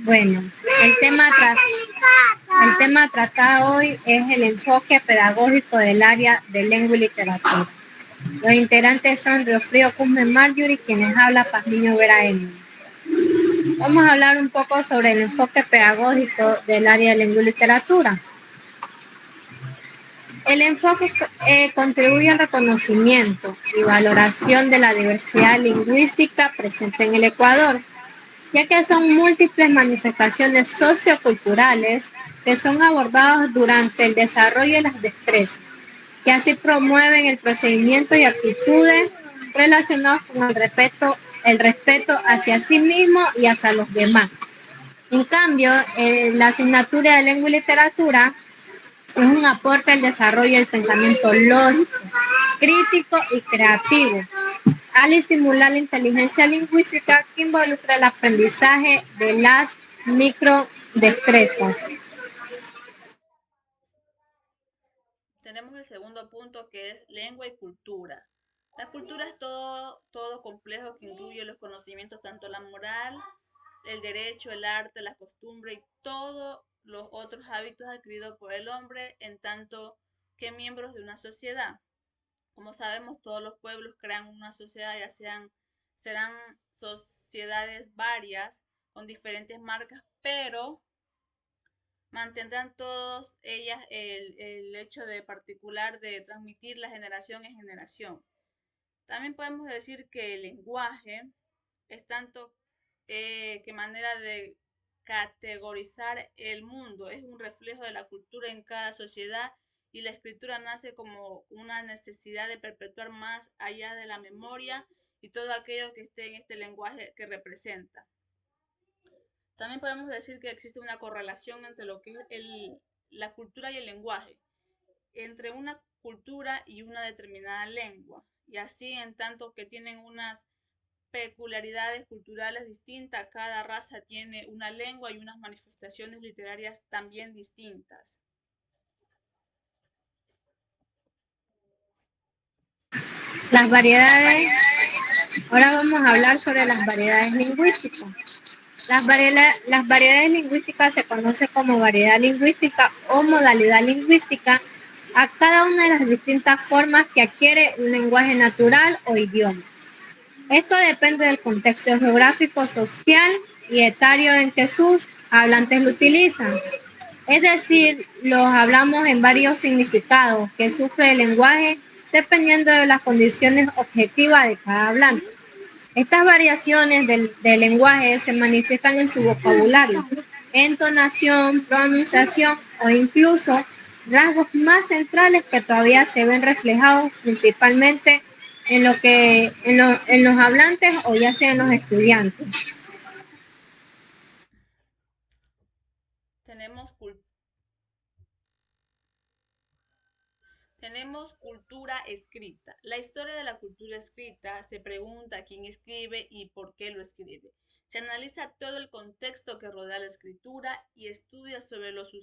Bueno, el tema tratado hoy es el enfoque pedagógico del área de lengua y literatura. Los integrantes son Riofrío Cusme Marjorie, quienes habla Pazmiño Vera Emily. Vamos a hablar un poco sobre el enfoque pedagógico del área de lengua y literatura. El enfoque contribuye al reconocimiento y valoración de la diversidad lingüística presente en el Ecuador, ya que son múltiples manifestaciones socioculturales que son abordadas durante el desarrollo de las destrezas, que así promueven el procedimiento y actitudes relacionados con el respeto hacia sí mismo y hacia los demás. En cambio, la asignatura de lengua y literatura es un aporte al desarrollo del pensamiento lógico, crítico y creativo, al estimular la inteligencia lingüística que involucra el aprendizaje de las microdestrezas. Tenemos el segundo punto que es lengua y cultura. La cultura es todo complejo que incluye los conocimientos, tanto la moral, el derecho, el arte, la costumbre y todos los otros hábitos adquiridos por el hombre en tanto que miembros de una sociedad. Como sabemos, todos los pueblos crean una sociedad, serán sociedades varias con diferentes marcas, pero mantendrán todas ellas el hecho de particular de transmitir la generación en generación. También podemos decir que el lenguaje es tanto que manera de categorizar el mundo, es un reflejo de la cultura en cada sociedad y la escritura nace como una necesidad de perpetuar más allá de la memoria y todo aquello que esté en este lenguaje que representa. También podemos decir que existe una correlación entre lo que es la cultura y el lenguaje, entre una cultura y una determinada lengua, y así en tanto que tienen unas peculiaridades culturales distintas, cada raza tiene una lengua y unas manifestaciones literarias también distintas. Las variedades, ahora vamos a hablar sobre las variedades lingüísticas. Las variedades lingüísticas se conoce como variedad lingüística o modalidad lingüística a cada una de las distintas formas que adquiere un lenguaje natural o idioma. Esto depende del contexto geográfico, social y etario en que sus hablantes lo utilizan. Es decir, los hablamos en varios significados que sufre el lenguaje dependiendo de las condiciones objetivas de cada hablante. Estas variaciones del lenguaje se manifiestan en su vocabulario, entonación, pronunciación o incluso rasgos más centrales que todavía se ven reflejados principalmente en los hablantes o ya sea en los estudiantes. Tenemos, tenemos cultura escrita. La historia de la cultura escrita se pregunta quién escribe y por qué lo escribe. Se analiza todo el contexto que rodea la escritura y estudia sobre los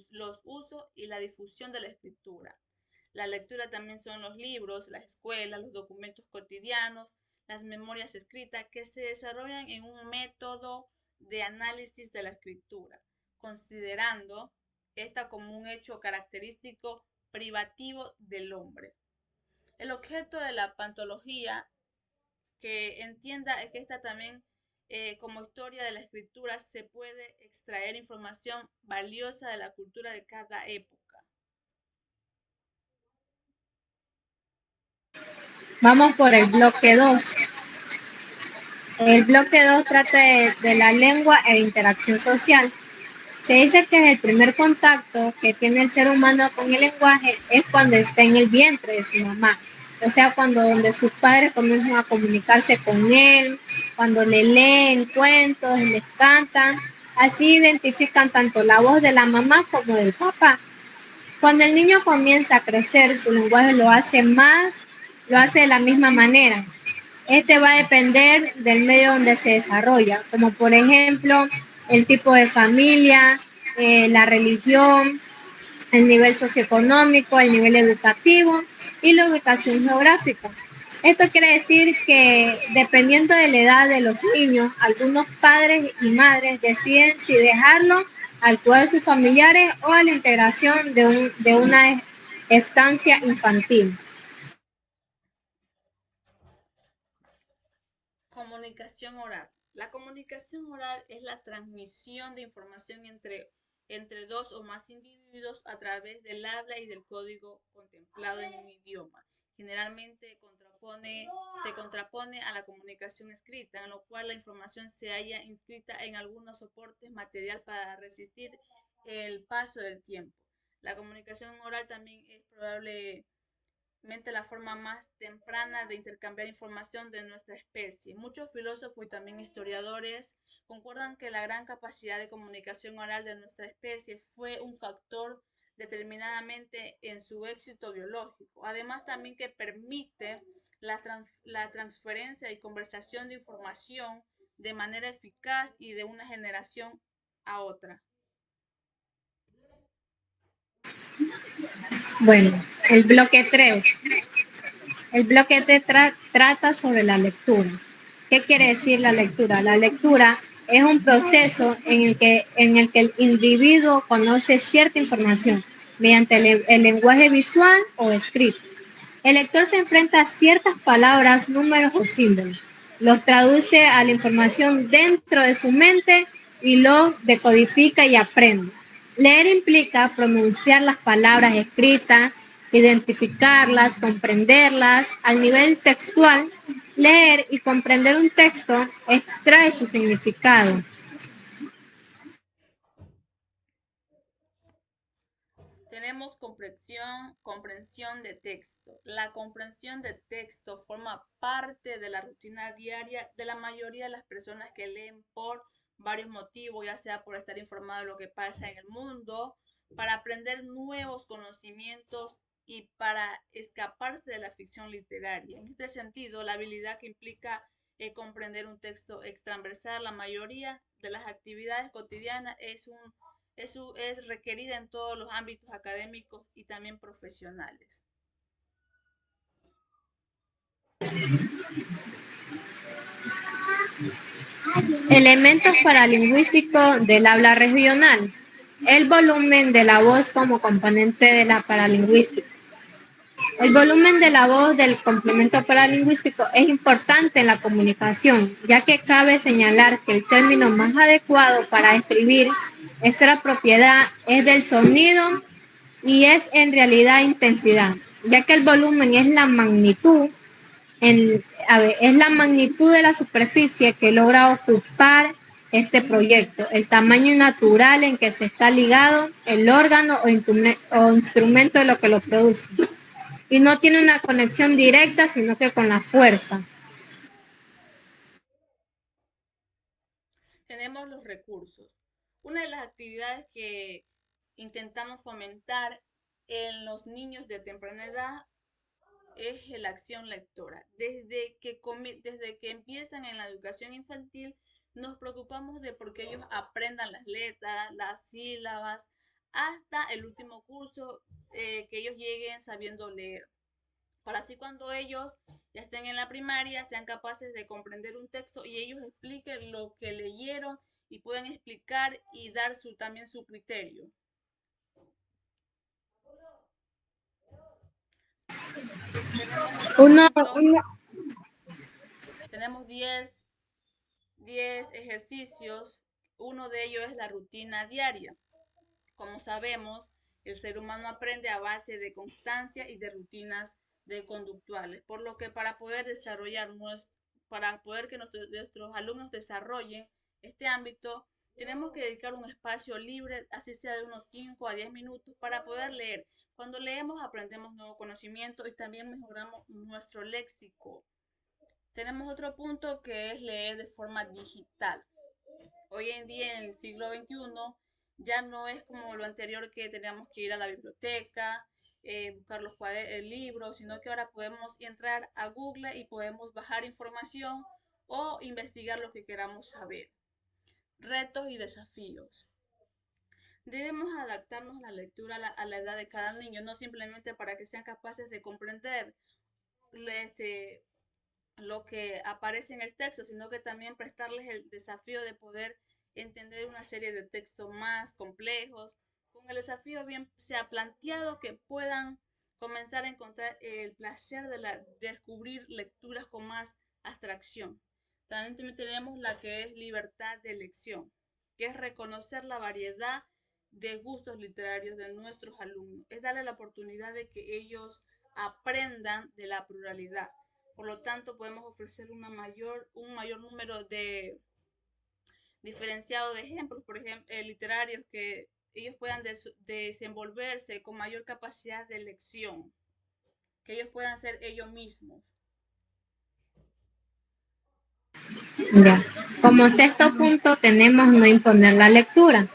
usos y la difusión de la escritura. La lectura también son los libros, las escuelas, los documentos cotidianos, las memorias escritas que se desarrollan en un método de análisis de la escritura, considerando esta como un hecho característico privativo del hombre. El objeto de la pantología que entienda es que esta también como historia de la escritura se puede extraer información valiosa de la cultura de cada época. Vamos por el bloque 2. El bloque 2 trata de la lengua e interacción social. Se dice que el primer contacto que tiene el ser humano con el lenguaje es cuando está en el vientre de su mamá. O sea, cuando donde sus padres comienzan a comunicarse con él, cuando le leen cuentos, les cantan. Así identifican tanto la voz de la mamá como del papá. Cuando el niño comienza a crecer, su lenguaje lo hace de la misma manera. Este va a depender del medio donde se desarrolla, como por ejemplo el tipo de familia, la religión, el nivel socioeconómico, el nivel educativo y la ubicación geográfica. Esto quiere decir que dependiendo de la edad de los niños, algunos padres y madres deciden si dejarlo al cuidado de sus familiares o a la integración de una estancia infantil. Comunicación oral. La comunicación oral es la transmisión de información entre dos o más individuos a través del habla y del código contemplado en un idioma. Generalmente se contrapone a la comunicación escrita, en lo cual la información se halla inscrita en algunos soportes material para resistir el paso del tiempo. La comunicación oral también es probable la forma más temprana de intercambiar información de nuestra especie. Muchos filósofos y también historiadores concuerdan que la gran capacidad de comunicación oral de nuestra especie fue un factor determinadamente en su éxito biológico. Además, también que permite la transferencia y conversación de información de manera eficaz y de una generación a otra. Bueno, el bloque 3. El bloque T trata sobre la lectura. ¿Qué quiere decir la lectura? La lectura es un proceso en el que el individuo conoce cierta información mediante el lenguaje visual o escrito. El lector se enfrenta a ciertas palabras, números o símbolos. Los traduce a la información dentro de su mente y los decodifica y aprende. Leer implica pronunciar las palabras escritas, identificarlas, comprenderlas. Al nivel textual, leer y comprender un texto extrae su significado. Tenemos comprensión de texto. La comprensión de texto forma parte de la rutina diaria de la mayoría de las personas que leen por varios motivos, ya sea por estar informado de lo que pasa en el mundo, para aprender nuevos conocimientos y para escaparse de la ficción literaria. En este sentido, la habilidad que implica comprender un texto es transversal. La mayoría de las actividades cotidianas es requerida en todos los ámbitos académicos y también profesionales. Elementos paralingüísticos del habla regional. El volumen de la voz como componente de la paralingüística. El volumen de la voz del complemento paralingüístico es importante en la comunicación, ya que cabe señalar que el término más adecuado para describir esa propiedad es del sonido y es en realidad intensidad, ya que el volumen es la magnitud, es la magnitud de la superficie que logra ocupar este proyecto, el tamaño natural en que se está ligado el órgano o instrumento de lo que lo produce. Y no tiene una conexión directa, sino que con la fuerza. Tenemos los recursos. Una de las actividades que intentamos fomentar en los niños de temprana edad es la acción lectora. Desde que empiezan en la educación infantil, nos preocupamos de porque ellos aprendan las letras, las sílabas, hasta el último curso, que ellos lleguen sabiendo leer. Para así cuando ellos ya estén en la primaria, sean capaces de comprender un texto y ellos expliquen lo que leyeron y pueden explicar y dar también su criterio. Tenemos otro Uno, punto, uno, tenemos 10 ejercicios. Uno de ellos es la rutina diaria. Como sabemos, el ser humano aprende a base de constancia y de rutinas de conductuales, por lo que para poder que nuestros alumnos desarrollen este ámbito, tenemos que dedicar un espacio libre, así sea de unos 5 a 10 minutos, para poder leer. Cuando leemos aprendemos nuevo conocimiento y también mejoramos nuestro léxico. Tenemos otro punto que es leer de forma digital. Hoy en día, en el siglo XXI, ya no es como lo anterior que teníamos que ir a la biblioteca, buscar los libros, sino que ahora podemos entrar a Google y podemos bajar información o investigar lo que queramos saber. Retos y desafíos. Debemos adaptarnos a la lectura a la edad de cada niño, no simplemente para que sean capaces de comprender lo que aparece en el texto, sino que también prestarles el desafío de poder entender una serie de textos más complejos, con el desafío bien sea planteado que puedan comenzar a encontrar el placer de descubrir lecturas con más abstracción. También tenemos la que es libertad de elección, que es reconocer la variedad de gustos literarios de nuestros alumnos, es darle la oportunidad de que ellos aprendan de la pluralidad. Por lo tanto, podemos ofrecer un mayor número de diferenciado de ejemplos, por ejemplo, literarios que ellos puedan desenvolverse con mayor capacidad de elección, que ellos puedan ser ellos mismos. Ya. Como sexto punto tenemos no imponer la lectura.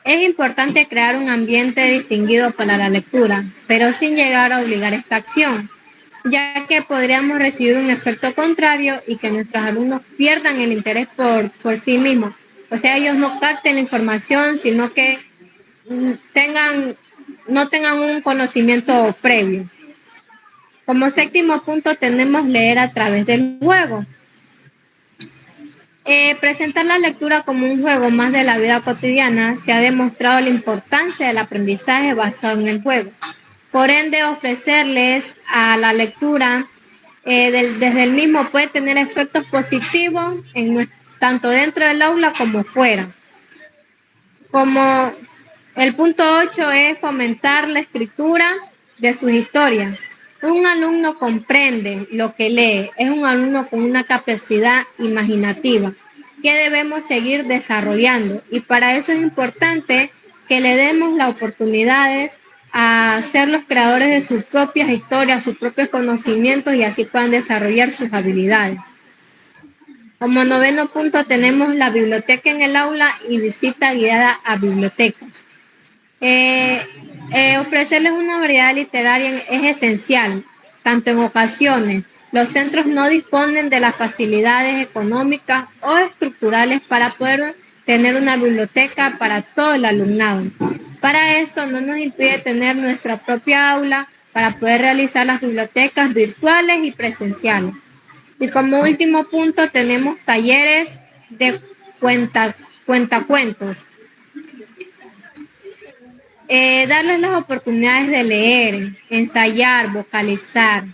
Es importante crear un ambiente distinguido para la lectura, pero sin llegar a obligar esta acción, ya que podríamos recibir un efecto contrario y que nuestros alumnos pierdan el interés por sí mismos. O sea, ellos no capten la información, sino que no tengan un conocimiento previo. Como séptimo punto tenemos leer a través del juego. Presentar la lectura como un juego más de la vida cotidiana se ha demostrado la importancia del aprendizaje basado en el juego. Por ende, ofrecerles a la lectura desde el mismo puede tener efectos positivos tanto dentro del aula como fuera. Como el punto 8 es fomentar la escritura de sus historias. Un alumno comprende lo que lee, es un alumno con una capacidad imaginativa que debemos seguir desarrollando y para eso es importante que le demos las oportunidades a ser los creadores de sus propias historias, sus propios conocimientos y así puedan desarrollar sus habilidades. Como noveno punto tenemos la biblioteca en el aula y visita guiada a bibliotecas. Ofrecerles una variedad literaria es esencial, tanto en ocasiones los centros no disponen de las facilidades económicas o estructurales para poder tener una biblioteca para todo el alumnado. Para esto no nos impide tener nuestra propia aula para poder realizar las bibliotecas virtuales y presenciales. Y como último punto tenemos talleres de cuentacuentos. Darles las oportunidades de leer, ensayar, vocalizar,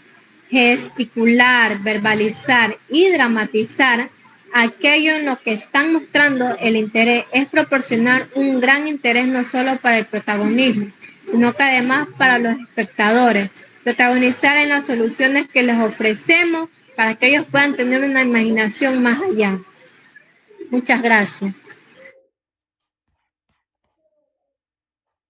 gesticular, verbalizar y dramatizar aquello en lo que están mostrando el interés es proporcionar un gran interés no solo para el protagonismo, sino que además para los espectadores. Protagonizar en las soluciones que les ofrecemos para que ellos puedan tener una imaginación más allá. Muchas gracias.